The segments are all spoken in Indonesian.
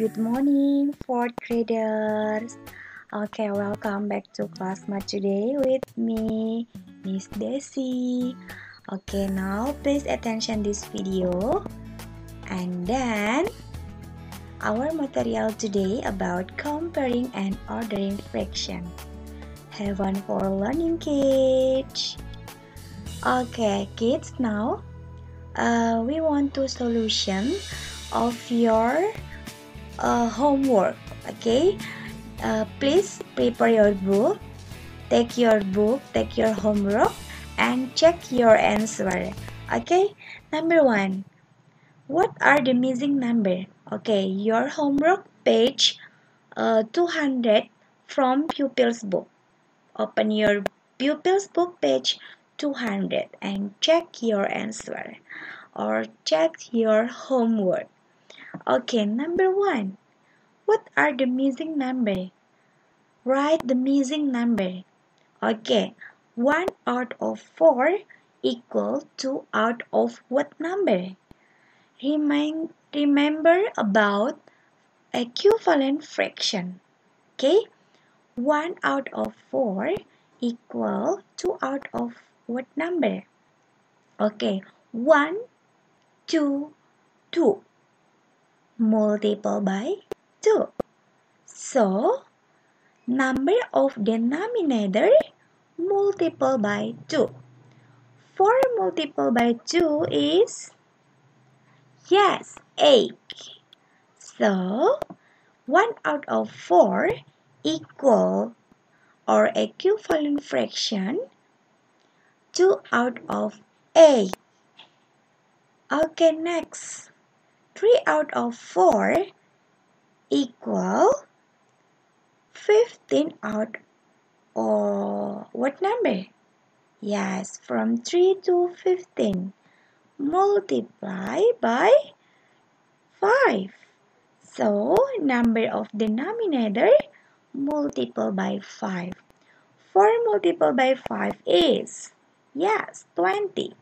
Good morning, fourth graders. Okay, welcome back to class math today with me, Miss Desi. Okay, now please attention this video. And then our material today about comparing and ordering fraction. Have fun for learning, kids. Okay, kids, now we want to solution of your homework. Okay, please prepare your book, take your homework, and check your answer. Okay, number 1, what are the missing number? Okay, your homework page 200 from pupil's book. Open your pupil's book page 200 and check your answer or check your homework. Okay, number 1. What are the missing number? Write the missing number. Okay, 1 out of 4 equal 2 out of what number? Remember about equivalent fraction. Okay, 1 out of 4 equal 2 out of what number? Okay, 1, 2, 2. Multiple by 2. So, number of denominator multiple by 2. 4 multiple by 2 is, yes, 8. So, 1 out of 4 equal or equivalent fraction 2 out of 8. Okay, next. 3 out of 4 equal 15 out of what number? Yes, from 3 to 15. Multiply by 5. So, number of denominator multiple by 5. 4 multiple by 5 is, yes, 20.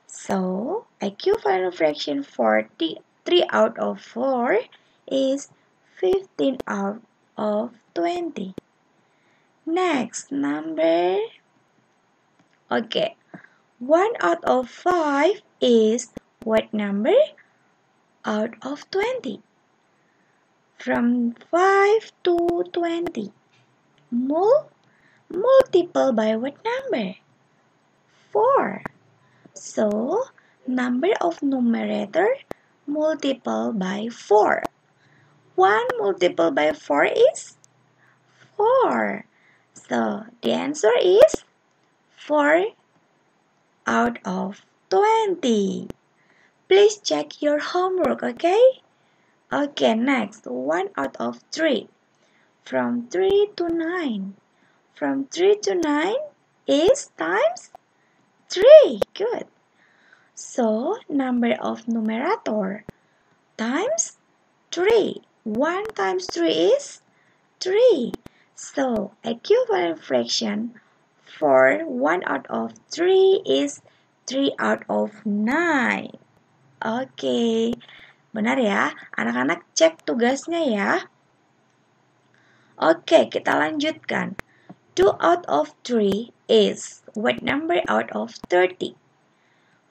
So, equivalent fraction for 3 out of 4 is 15 out of 20. Next, number, okay, 1 out of 5 is what number? Out of 20. From 5 to 20. Multiple by what number? 4. So, number of numerator multiple by 4. 1 multiple by 4 is 4. So, the answer is 4 out of 20. Please check your homework, okay? Okay, next, 1 out of 3. From 3 to 9. From 3 to 9 is times 3. Good. So, number of numerator times 3. 1 times 3 is 3. So, equivalent fraction for 1 out of 3 is 3 out of 9. Oke, benar ya? Anak-anak cek tugasnya ya. Oke, kita lanjutkan. 2 out of 3 is what number out of 30?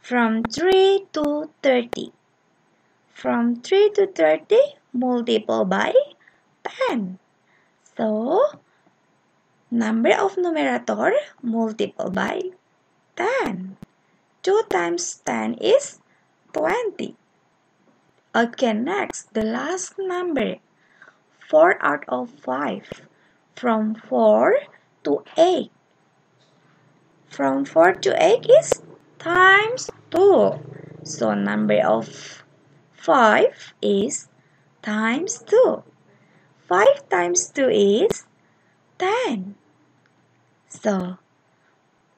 From 3 to 30. From 3 to 30, multiple by 10. So, number of numerator multiple by 10. 2 times 10 is 20. Okay, next, the last number. 4 out of 5. From 4 to 8. From 4 to 8 is times 2. So, number of 5 is times 2. 5 times 2 is 10. So,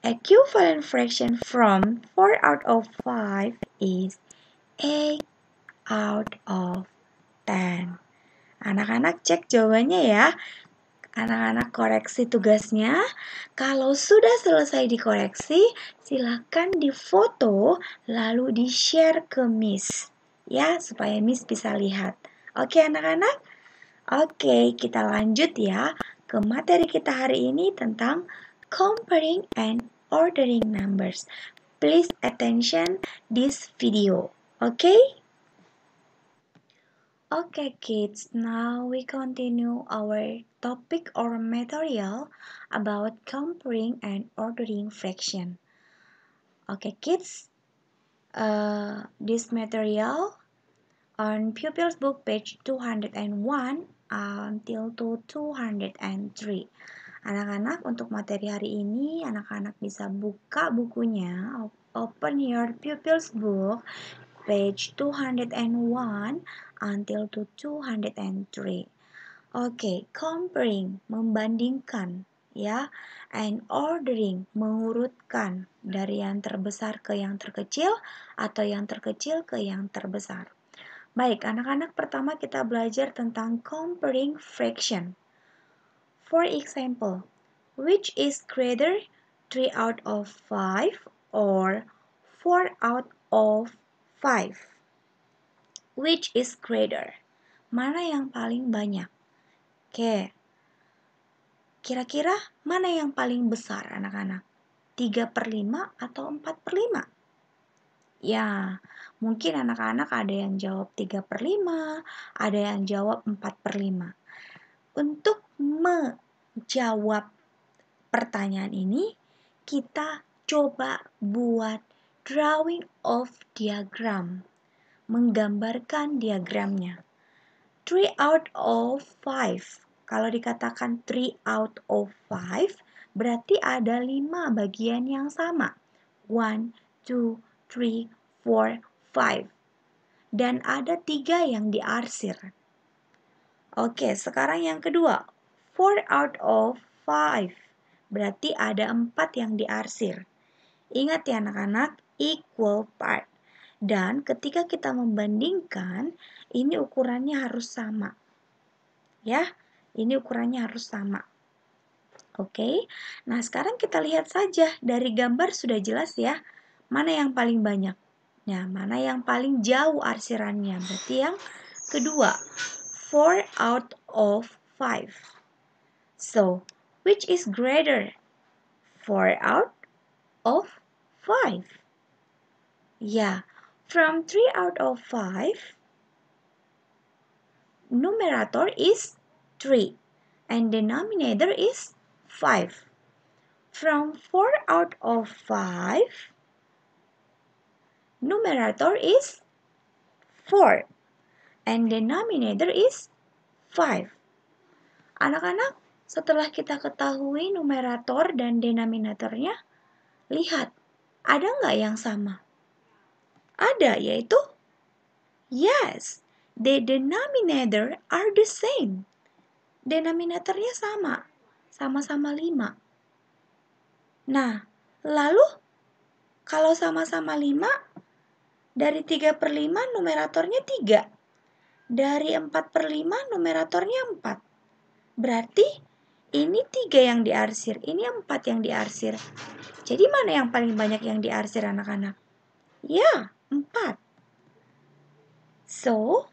equivalent fraction from 4 out of 5 is 8 out of 10. Anak-anak cek jawabannya ya. Anak-anak koreksi tugasnya. Kalau sudah selesai dikoreksi, silakan difoto lalu di-share ke Miss. Ya, supaya Miss bisa lihat. Oke anak-anak? Oke, kita lanjut ya ke materi kita hari ini tentang comparing and ordering numbers. Please attention this video. Okay? Okay kids, now we continue our topic or material about comparing and ordering fraction. Okay kids, this material on Pupils Book page 201 until to 203. Anak-anak, untuk materi hari ini, anak-anak bisa buka bukunya. Open your Pupils Book page 201 until to 203. Oke, comparing, membandingkan, ya, and ordering, mengurutkan dari yang terbesar ke yang terkecil atau yang terkecil ke yang terbesar. Baik, anak-anak, pertama kita belajar tentang comparing fraction. For example, which is greater, 3 out of 5 or 4 out of 5? Which is greater? Mana yang paling banyak? Oke, kira-kira mana yang paling besar anak-anak? 3/5 atau 4/5? Ya, mungkin anak-anak ada yang jawab 3/5, ada yang jawab 4/5. Untuk menjawab pertanyaan ini, kita coba buat drawing of diagram, menggambarkan diagramnya. 3 out of 5. Kalau dikatakan 3 out of 5, berarti ada 5 bagian yang sama. 1, 2, 3, 4, 5. Dan ada 3 yang diarsir. Oke, sekarang yang kedua. 4 out of 5. Berarti ada 4 yang diarsir. Ingat ya anak-anak, equal part. Dan ketika kita membandingkan, ini ukurannya harus sama. Ya, ini ukurannya harus sama. Oke, nah sekarang kita lihat saja. Dari gambar sudah jelas ya, mana yang paling banyak. Nah, mana yang paling jauh arsirannya. Berarti yang kedua. 4 out of 5. So, which is greater? 4 out of 5. Yeah, from 3 out of 5, numerator is 3 and denominator is 5. From 4 out of 5, numerator is 4 and denominator is 5. Anak-anak, setelah kita ketahui numerator dan denominatornya, lihat, ada nggak yang sama? Ada, yaitu yes, the denominator are the same. Denominatornya sama, sama-sama 5. Nah, lalu kalau sama-sama 5, dari 3/5 numeratornya 3. Dari 4/5 numeratornya 4. Berarti ini 3 yang diarsir, ini 4 yang diarsir. Jadi mana yang paling banyak yang diarsir anak-anak? Ya, 4. So,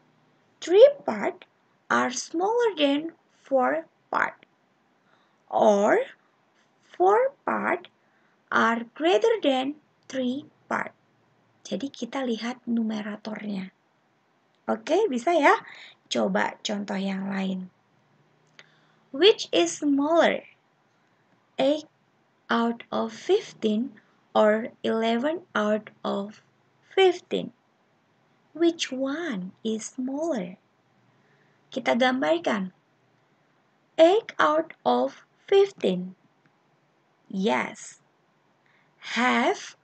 3 part are smaller than 4 part. Or 4 part are greater than 3 part. Jadi kita lihat numeratornya. Oke, bisa ya? Coba contoh yang lain. Which is smaller? 8 out of 15 or 11 out of 15? Which one is smaller? Kita gambarkan. 8 out of 15. Yes. Have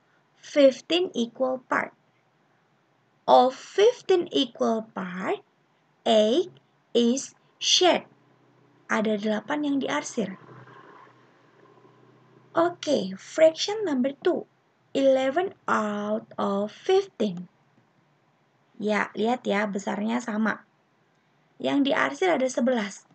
15 equal part. Of 15 equal part, 8 is shared. Ada 8 yang diarsir. Oke, fraction number 2. 11 out of 15. Ya, lihat ya, besarnya sama. Yang diarsir ada 11.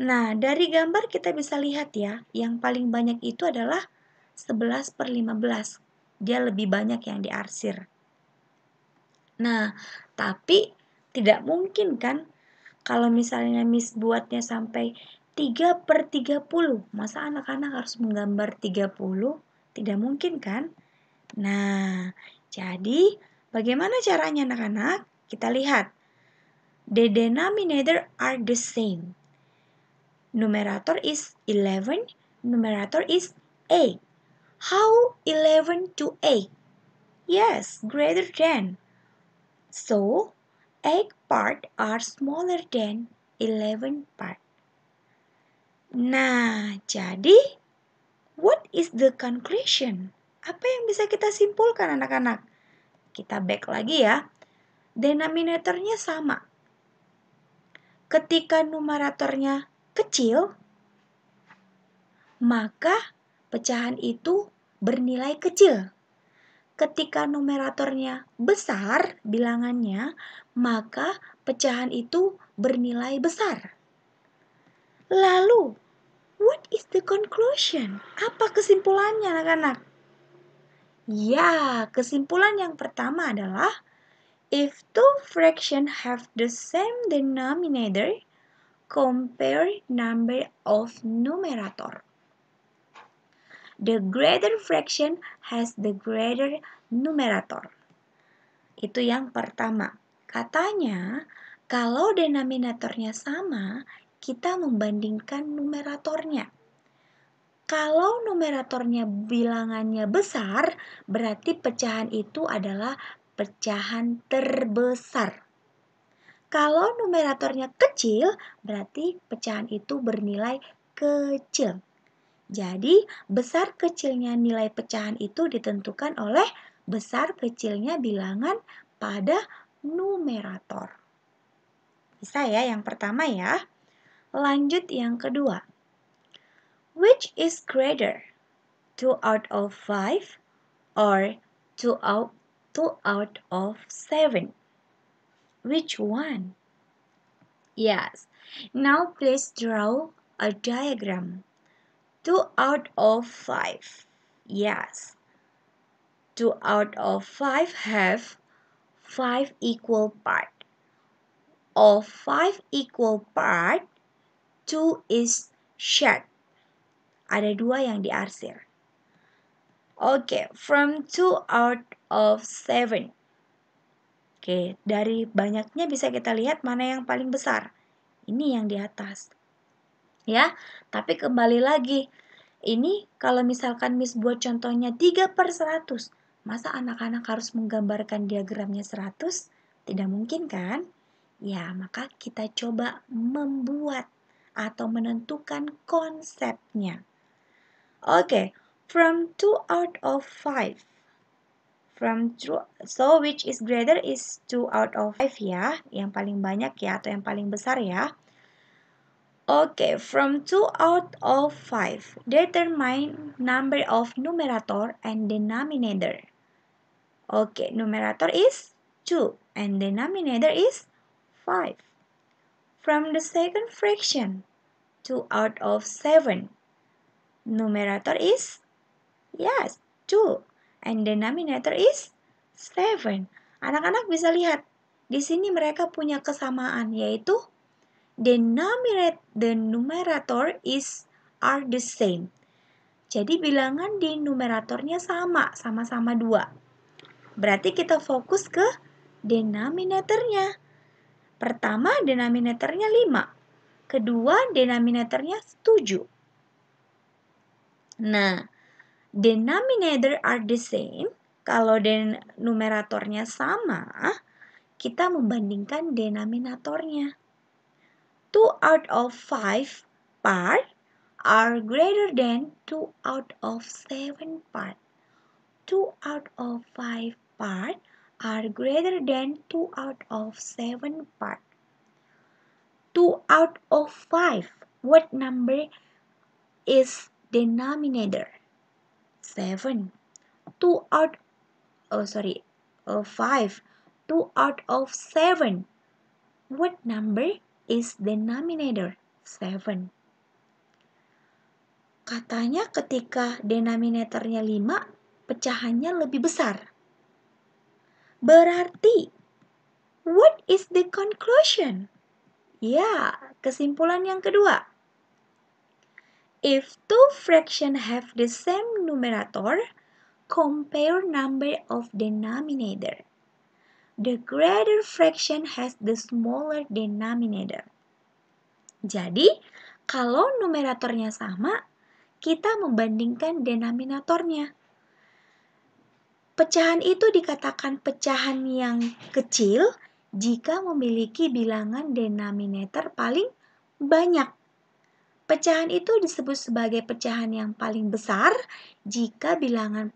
Nah, dari gambar kita bisa lihat ya, yang paling banyak itu adalah 11/15. Dia lebih banyak yang diarsir. Nah, tapi tidak mungkin kan Kalau misalnya Miss buatnya sampai 3/30, masa anak-anak harus menggambar 30? Tidak mungkin kan? Nah, jadi bagaimana caranya anak-anak? Kita lihat. The denominator are the same. Numerator is 11, numerator is 8. How 11 to 8? Yes, greater than. So, 8 part are smaller than 11 part. Nah, jadi what is the conclusion? Apa yang bisa kita simpulkan anak-anak? Kita back lagi ya. Denominatornya sama. Ketika numeratornya kecil, maka pecahan itu bernilai kecil. Ketika numeratornya besar bilangannya, maka pecahan itu bernilai besar. Lalu, what is the conclusion? Apa kesimpulannya anak-anak? Ya, kesimpulan yang pertama adalah if two fractions have the same denominator, compare number of numerator. The greater fraction has the greater numerator. Itu yang pertama. Katanya, kalau denominatornya sama, kita membandingkan numeratornya. Kalau numeratornya bilangannya besar, berarti pecahan itu adalah pecahan terbesar. Kalau numeratornya kecil, berarti pecahan itu bernilai kecil. Jadi, besar kecilnya nilai pecahan itu ditentukan oleh besar kecilnya bilangan pada numerator. Bisa ya yang pertama ya. Lanjut yang kedua. Which is greater? 2 out of 5 or 2 out of 7? Which one? Yes. Now please draw a diagram. 2 out of 5. Yes. 2 out of 5 have 5 equal parts. Of 5 equal parts, 2 is shared. Ada 2 yang diarsir. Oke, from 2 out of 7. Oke, dari banyaknya bisa kita lihat mana yang paling besar. Ini yang di atas. Ya, tapi kembali lagi. Ini kalau misalkan Miss buat contohnya 3/100, masa anak-anak harus menggambarkan diagramnya 100? Tidak mungkin kan? Ya, maka kita coba membuat atau menentukan konsepnya. Oke, from 2 out of 5. So which is greater is 2 out of 5 ya, yang paling banyak ya atau yang paling besar ya. Okay, from 2 out of 5, determine number of numerator and denominator. Okay, numerator is 2 and denominator is 5. From the second fraction, 2 out of 7, numerator is, yes, 2 and denominator is 7. Anak-anak bisa lihat, di sini mereka punya kesamaan yaitu the numerator are the same. Jadi bilangan di numeratornya sama-sama 2. Berarti kita fokus ke denominatornya. Pertama denominatornya 5. Kedua denominatornya 7. Nah, denominator are the same. Kalau numeratornya sama, kita membandingkan denominatornya. 2 out of 5 part are greater than 2 out of 7 part. 2 out of 5 part are greater than 2 out of 7 part. 2 out of 5, what number is denominator? 7. 2 out, 5. 2 out of 7, what number is denominator? 7. Katanya ketika denominatornya 5, pecahannya lebih besar. Berarti, what is the conclusion? Ya, kesimpulan yang kedua. If two fractions have the same numerator, compare number of denominator. The greater fraction has the smaller denominator. Jadi, kalau numeratornya sama, kita membandingkan denominatornya. Pecahan itu dikatakan pecahan yang kecil jika memiliki bilangan denominator paling banyak. Pecahan itu disebut sebagai pecahan yang paling besar jika bilangan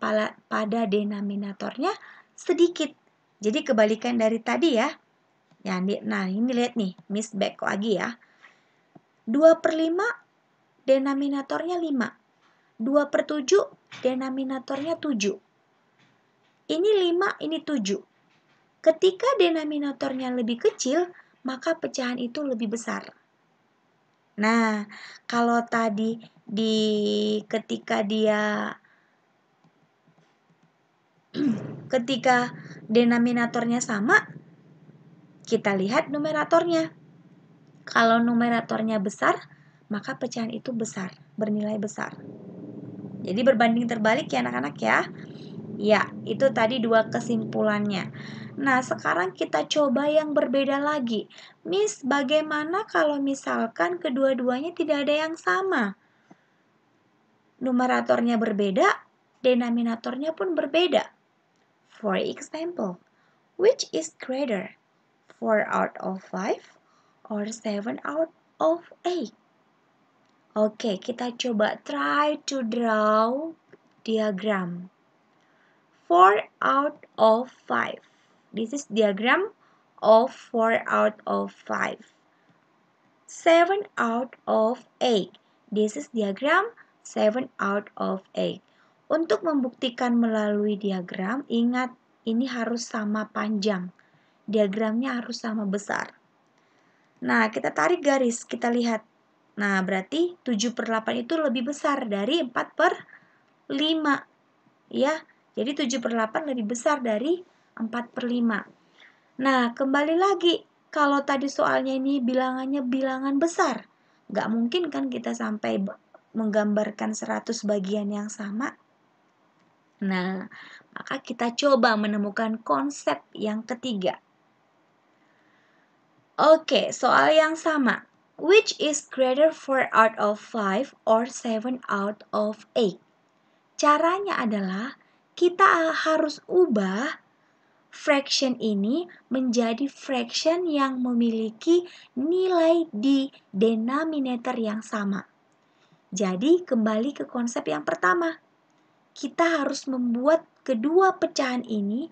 pada denominatornya sedikit. Jadi kebalikan dari tadi ya. Nah ini lihat nih, Miss back lagi ya. 2/5 denominatornya 5. 2/7 denominatornya 7. Ini 5, ini 7. Ketika denominatornya lebih kecil, maka pecahan itu lebih besar. Nah, kalau tadi ketika denominatornya sama, kita lihat numeratornya. Kalau numeratornya besar, maka pecahan itu besar, bernilai besar. Jadi berbanding terbalik ya anak-anak ya. Ya, itu tadi dua kesimpulannya. Nah, sekarang kita coba yang berbeda lagi. Miss, bagaimana kalau misalkan kedua-duanya tidak ada yang sama? Numeratornya berbeda, denominatornya pun berbeda. For example, which is greater? 4 out of 5 or 7 out of 8? Oke, kita coba try to draw diagram. 4 out of 5. This is diagram of 4 out of 5. 7 out of 8. This is diagram 7 out of 8. Untuk membuktikan melalui diagram, ingat ini harus sama panjang. Diagramnya harus sama besar. Nah, kita tarik garis, kita lihat. Nah, berarti 7/8 itu lebih besar dari 4/5. Ya, jadi 7/8 lebih besar dari 4/5. Nah, kembali lagi. Kalau tadi soalnya ini bilangannya bilangan besar. Nggak mungkin kan kita sampai menggambarkan 100 bagian yang sama. Nah, maka kita coba menemukan konsep yang ketiga. Oke, soal yang sama. Which is greater 4 out of 5 or 7 out of 8? Caranya adalah kita harus ubah fraction ini menjadi fraction yang memiliki nilai di denominator yang sama. Jadi kembali ke konsep yang pertama. Kita harus membuat kedua pecahan ini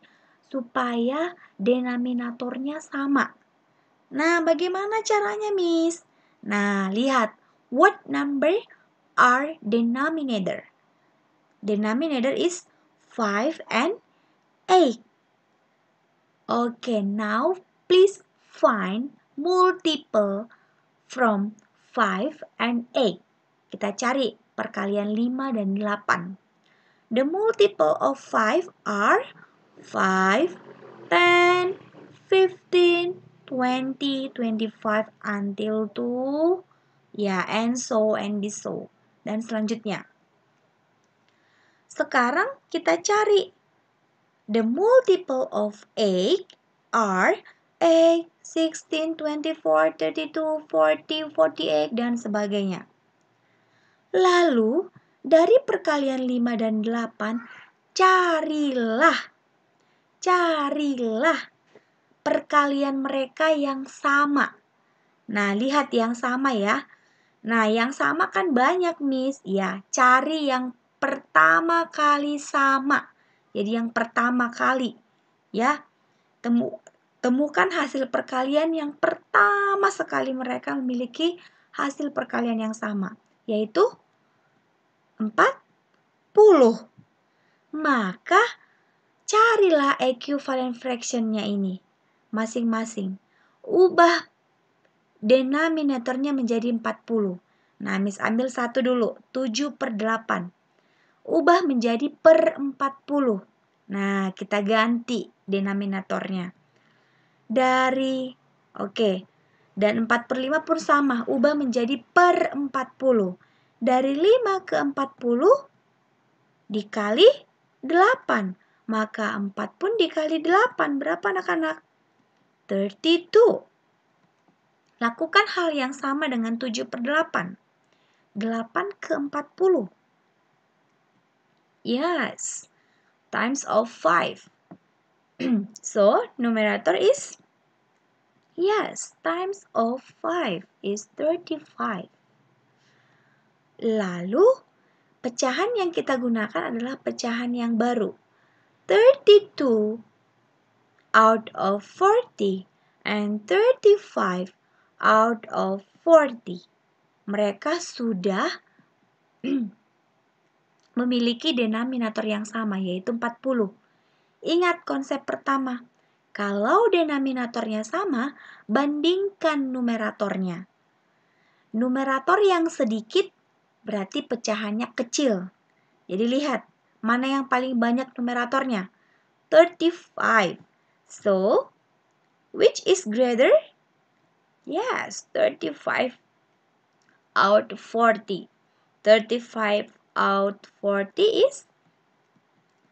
supaya denominatornya sama. Nah, bagaimana caranya, Miss? Nah, lihat. What number are denominator? Denominator is 5 and 8. Okay, now please find multiple from 5 and 8. Kita cari perkalian 5 dan 8. The multiple of 5 are 5, 10, 15, 20, 25 until 2. Ya, and so and this so. Dan selanjutnya. Sekarang kita cari. The multiple of 8 are 8, 16, 24, 32, 40, 48, dan sebagainya. Lalu, dari perkalian 5 dan 8, carilah perkalian mereka yang sama. Nah, lihat yang sama ya. Nah, yang sama kan banyak, Miss. Ya, cari yang pertama kali sama. Jadi yang pertama kali, ya, temukan hasil perkalian yang pertama sekali mereka memiliki hasil perkalian yang sama, yaitu 40. Maka carilah equivalent fractionnya ini masing-masing. Ubah denominatornya menjadi 40. Nah, Miss ambil satu dulu, 7/8. Ubah menjadi per 40. Nah, kita ganti denominatornya. Dari Dan 4/5 pun sama, ubah menjadi per 40. Dari 5 ke 40 dikali 8. Maka 4 pun dikali 8. Berapa anak-anak? 32. Lakukan hal yang sama dengan 7/8. 8 ke 40. Yes. Times of 5. So, numerator is? Yes, times of 5 is 35. Lalu, pecahan yang kita gunakan adalah pecahan yang baru. 32 out of 40 and 35 out of 40. Mereka sudah memiliki denominator yang sama, yaitu 40. Ingat konsep pertama. Kalau denominatornya sama, bandingkan numeratornya. Numerator yang sedikit berarti pecahannya kecil. Jadi lihat, mana yang paling banyak numeratornya? 35. So, which is greater? Yes, 35 out of 40. 35 out 40 is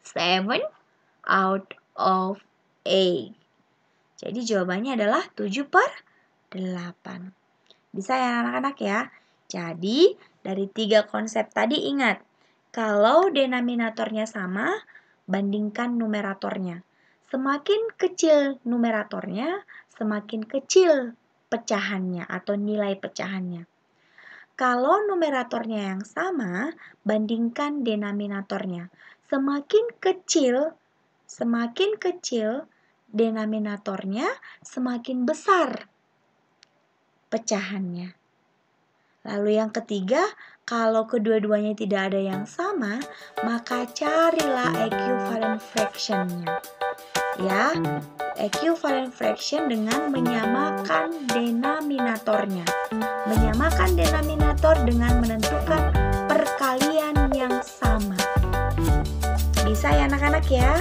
7 out of 8. Jadi jawabannya adalah 7/8. Bisa ya anak-anak ya? Jadi dari 3 konsep tadi ingat, kalau denominatornya sama, bandingkan numeratornya. Semakin kecil numeratornya, semakin kecil pecahannya atau nilai pecahannya. Kalau numeratornya yang sama, bandingkan denominatornya. Semakin kecil denominatornya, semakin besar pecahannya. Lalu yang ketiga, kalau kedua-duanya tidak ada yang sama, maka carilah equivalent fraction-nya. Ya, equivalent fraction dengan menyamakan denominatornya. Menyamakan denominator dengan menentukan perkalian yang sama. Bisa ya anak-anak ya?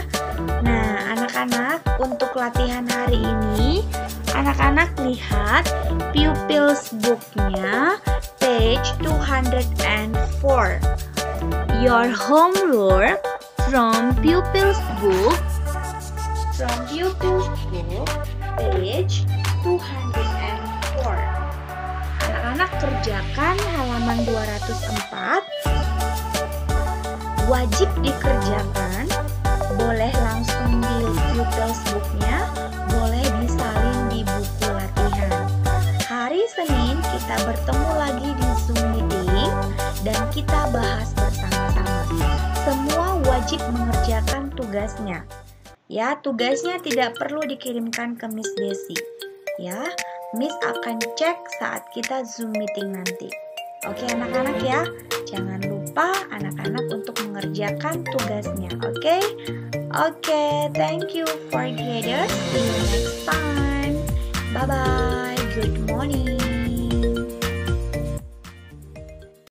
Nah, anak-anak untuk latihan hari ini, anak-anak lihat pupils book-nya page 204. Your homework from pupils book page 204. Anak-anak kerjakan halaman 204. Wajib dikerjakan, boleh langsung di pupils book-nya, boleh disalin di buku latihan. Hari Senin kita bertemu lagi di Zoom meeting dan kita bahas bersama-sama. Semua wajib mengerjakan tugasnya. Ya, tugasnya tidak perlu dikirimkan ke Miss Desi. Ya, Miss akan cek saat kita Zoom meeting nanti. Oke anak-anak ya, jangan lupa anak-anak untuk mengerjakan tugasnya. Oke, thank you for graders. See you next time. Bye-bye. Good morning.